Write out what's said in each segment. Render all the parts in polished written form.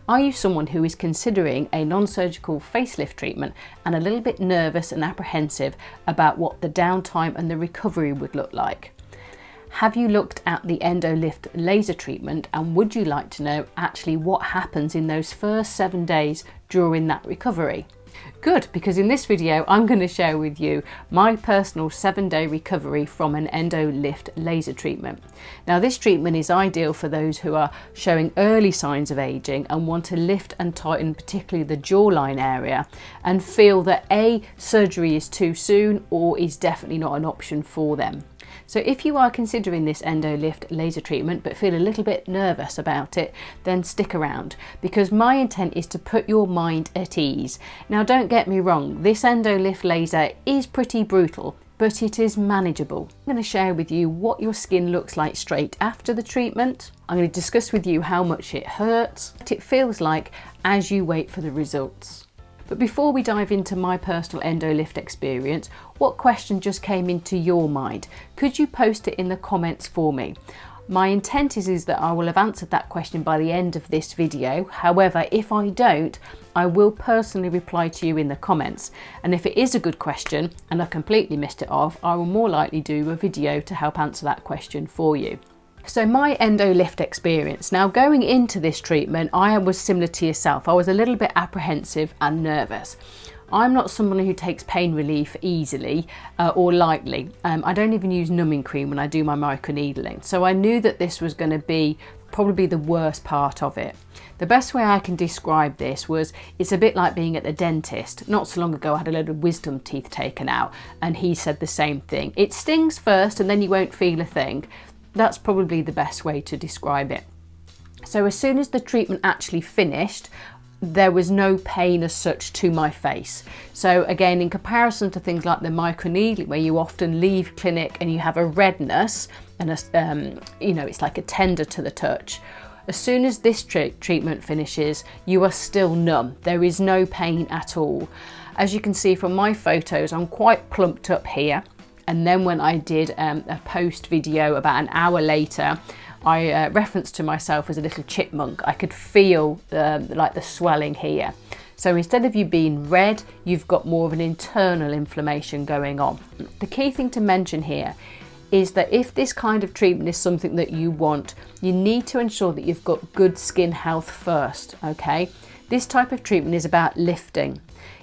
Are you someone who is considering a non-surgical facelift treatment and a little bit nervous and apprehensive about what the downtime and the recovery would look like? Have you looked at the Endolift laser treatment, and would you like to know actually what happens in those first 7 days during that recovery? Good, because in this video I'm going to share with you my personal 7-day recovery from an Endolift laser treatment. Now, this treatment is ideal for those who are showing early signs of aging and want to lift and tighten particularly the jawline area and feel that surgery is too soon or is definitely not an option for them. So if you are considering this Endolift laser treatment but feel a little bit nervous about it, then stick around, because my intent is to put your mind at ease. Now, don't get me wrong, this Endolift laser is pretty brutal, but it is manageable. I'm going to share with you what your skin looks like straight after the treatment. I'm going to discuss with you how much it hurts, what it feels like as you wait for the results. But before we dive into my personal Endolift experience, what question just came into your mind? Could you post it in the comments for me? My intent is that I will have answered that question by the end of this video. However, if I don't, I will personally reply to you in the comments. And if it is a good question and I completely missed it off, I will more likely do a video to help answer that question for you. So my Endolift experience. Now, going into this treatment, I was similar to yourself. I was a little bit apprehensive and nervous. I'm not someone who takes pain relief easily or lightly. I don't even use numbing cream when I do my microneedling. So I knew that this was going to be probably the worst part of it. The best way I can describe this was, it's a bit like being at the dentist. Not so long ago I had a load of wisdom teeth taken out and he said the same thing. It stings first and then you won't feel a thing. That's probably the best way to describe it. So as soon as the treatment actually finished, there was no pain as such to my face. So again, in comparison to things like the microneedling, where you often leave clinic and you have a redness and it's like a tender to the touch. As soon as this treatment finishes, you are still numb. There is no pain at all. As you can see from my photos, I'm quite plumped up here. And then when I did a post video about an hour later, I referenced to myself as a little chipmunk. I could feel like the swelling here. So instead of you being red, you've got more of an internal inflammation going on. The key thing to mention here is that if this kind of treatment is something that you want, you need to ensure that you've got good skin health first, okay? This type of treatment is about lifting.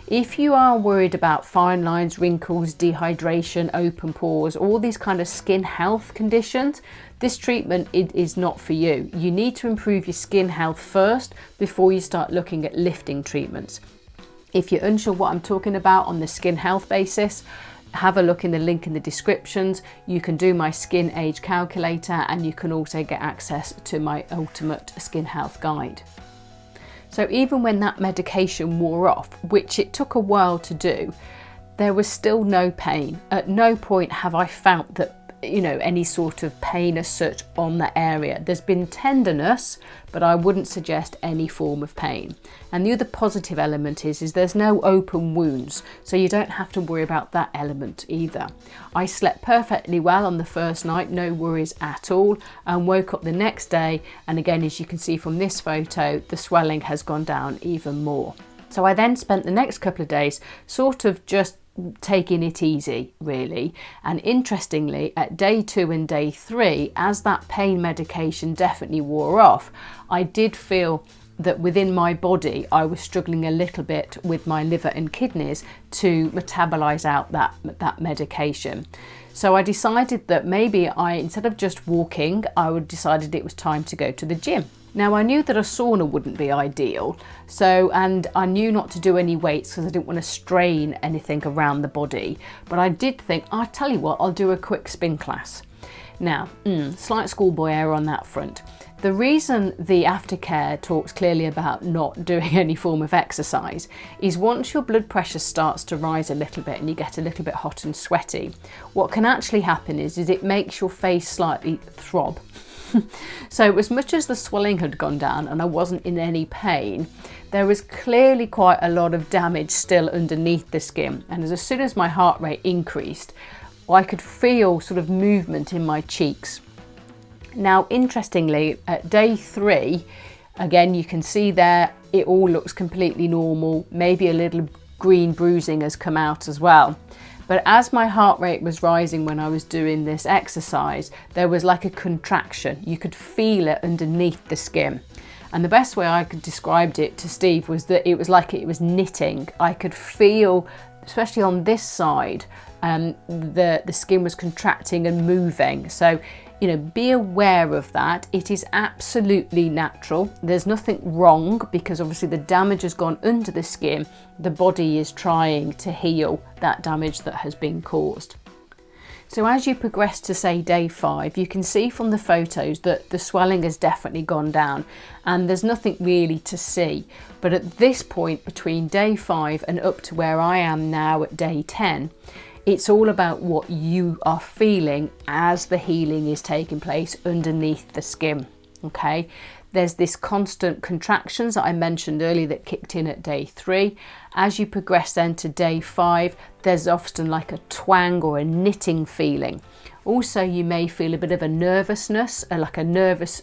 If you are worried about fine lines, wrinkles, dehydration, open pores, all these kind of skin health conditions, this treatment is not for you. You need to improve your skin health first before you start looking at lifting treatments. If you're unsure what I'm talking about on the skin health basis, have a look in the link in the descriptions. You can do my skin age calculator and you can also get access to my ultimate skin health guide. So even when that medication wore off, which it took a while to do, there was still no pain. At no point have I felt that, any sort of pain as such on that area. There's been tenderness, but I wouldn't suggest any form of pain. And the other positive element is there's no open wounds, so you don't have to worry about that element either. I slept perfectly well on the first night, no worries at all, and woke up the next day, and again, as you can see from this photo, the swelling has gone down even more. So I then spent the next couple of days sort of just taking it easy, really. And interestingly, at day 2 and day 3, as that pain medication definitely wore off, I did feel that within my body I was struggling a little bit with my liver and kidneys to metabolize out that medication. So I decided that maybe instead of just walking, I decided it was time to go to the gym. Now, I knew that a sauna wouldn't be ideal, and I knew not to do any weights because I didn't want to strain anything around the body, but I did think, I'll tell you what, I'll do a quick spin class. Now, slight schoolboy error on that front. The reason the aftercare talks clearly about not doing any form of exercise is once your blood pressure starts to rise a little bit and you get a little bit hot and sweaty, what can actually happen is it makes your face slightly throb. So as much as the swelling had gone down and I wasn't in any pain, there was clearly quite a lot of damage still underneath the skin. And as soon as my heart rate increased, I could feel sort of movement in my cheeks. Now, interestingly, at day 3, Again, you can see there, it all looks completely normal. Maybe a little green bruising has come out as well. But as my heart rate was rising when I was doing this exercise, there was like a contraction. You could feel it underneath the skin. And the best way I could describe it to Steve was that it was like it was knitting. I could feel, especially on this side, the skin was contracting and moving. So, you know, be aware of that. It is absolutely natural. There's nothing wrong, because obviously the damage has gone under the skin. The body is trying to heal that damage that has been caused. So as you progress to, say, day 5, you can see from the photos that the swelling has definitely gone down and there's nothing really to see. But at this point, between day 5 and up to where I am now at day 10, it's all about what you are feeling as the healing is taking place underneath the skin, okay? There's this constant contractions that I mentioned earlier that kicked in at day 3. As you progress then to day 5, there's often like a twang or a knitting feeling. Also, you may feel a bit of a nervousness, like a nervous,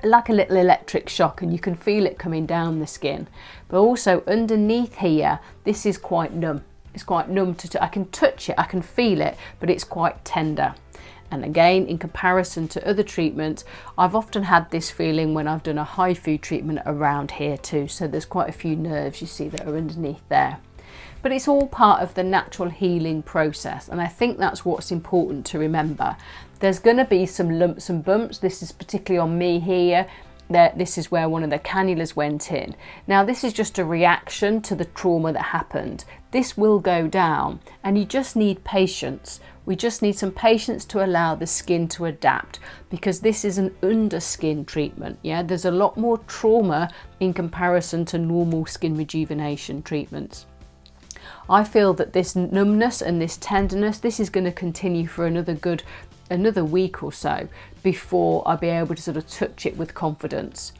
like a little electric shock, and you can feel it coming down the skin. But also underneath here, this is quite numb. It's quite numb I can touch it, I can feel it, but it's quite tender. And again, in comparison to other treatments, I've often had this feeling when I've done a HIFU treatment around here too. So there's quite a few nerves you see that are underneath there. But it's all part of the natural healing process. And I think that's what's important to remember. There's going to be some lumps and bumps. This is particularly on me here. This is where one of the cannulas went in. Now this is just a reaction to the trauma that happened. This will go down and you just need patience. We just need some patience to allow the skin to adapt, because this is an underskin treatment. Yeah, there's a lot more trauma in comparison to normal skin rejuvenation treatments. I feel that this numbness and this tenderness, this is going to continue for another week or so before I'll be able to sort of touch it with confidence.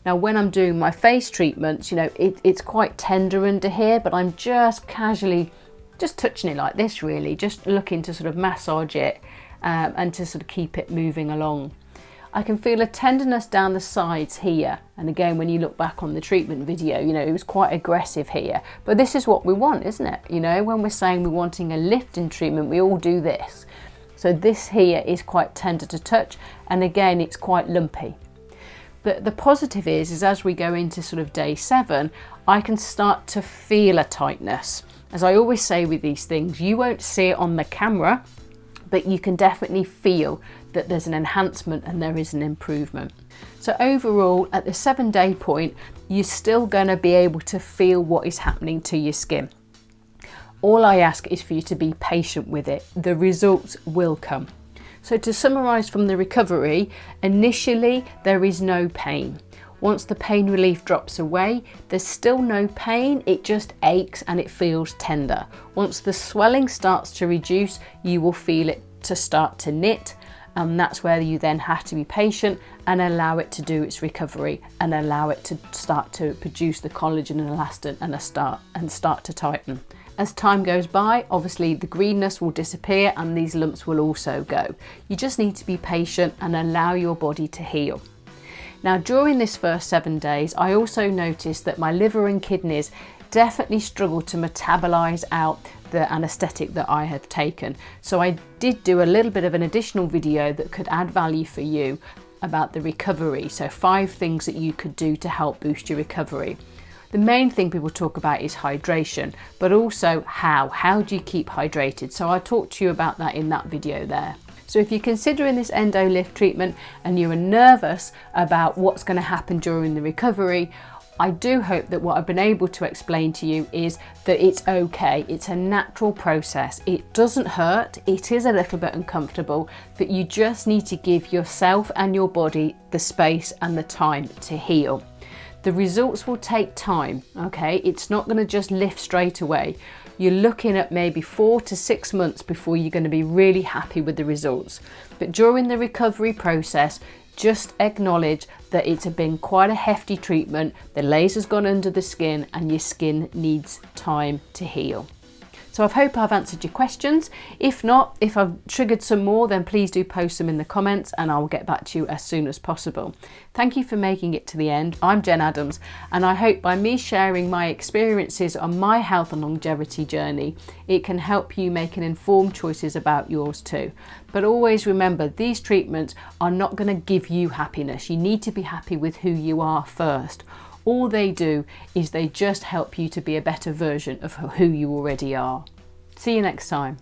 Now when I'm doing my face treatments, you know, it's quite tender under here, but I'm just casually just touching it like this, really, just looking to sort of massage it and to sort of keep it moving along. I can feel a tenderness down the sides here, and again when you look back on the treatment video, you know, it was quite aggressive here, but this is what we want, isn't it? You know, when we're saying we're wanting a lifting treatment, we all do this. So this here is quite tender to touch, and again it's quite lumpy. But the positive is as we go into sort of day 7, I can start to feel a tightness. As I always say with these things, you won't see it on the camera, but you can definitely feel that there's an enhancement and there is an improvement. So overall, at the 7-day point, you're still going to be able to feel what is happening to your skin. All I ask is for you to be patient with it. The results will come. So to summarise from the recovery, initially there is no pain. Once the pain relief drops away, there's still no pain, it just aches and it feels tender. Once the swelling starts to reduce, you will feel it to start to knit, and that's where you then have to be patient and allow it to do its recovery and allow it to start to produce the collagen and elastin and start to tighten. As time goes by, obviously the greenness will disappear and these lumps will also go. You just need to be patient and allow your body to heal. Now during this first 7 days, I also noticed that my liver and kidneys definitely struggled to metabolize out the anaesthetic that I had taken. So I did do a little bit of an additional video that could add value for you about the recovery. So 5 things that you could do to help boost your recovery. The main thing people talk about is hydration, but also how do you keep hydrated? So I talked to you about that in that video there. So if you're considering this Endolift treatment and you're nervous about what's going to happen during the recovery, I do hope that what I've been able to explain to you is that it's okay. It's a natural process. It doesn't hurt. It is a little bit uncomfortable, but you just need to give yourself and your body the space and the time to heal. The results will take time, okay? It's not going to just lift straight away. You're looking at maybe 4 to 6 months before you're going to be really happy with the results. But during the recovery process, just acknowledge that it's been quite a hefty treatment. The laser's gone under the skin and your skin needs time to heal. So I hope I've answered your questions. If not, if I've triggered some more, then please do post them in the comments and I will get back to you as soon as possible. Thank you for making it to the end. I'm Jen Adams, and I hope by me sharing my experiences on my health and longevity journey, it can help you make an informed choices about yours too. But always remember, these treatments are not going to give you happiness. You need to be happy with who you are first. All they do is they just help you to be a better version of who you already are. See you next time.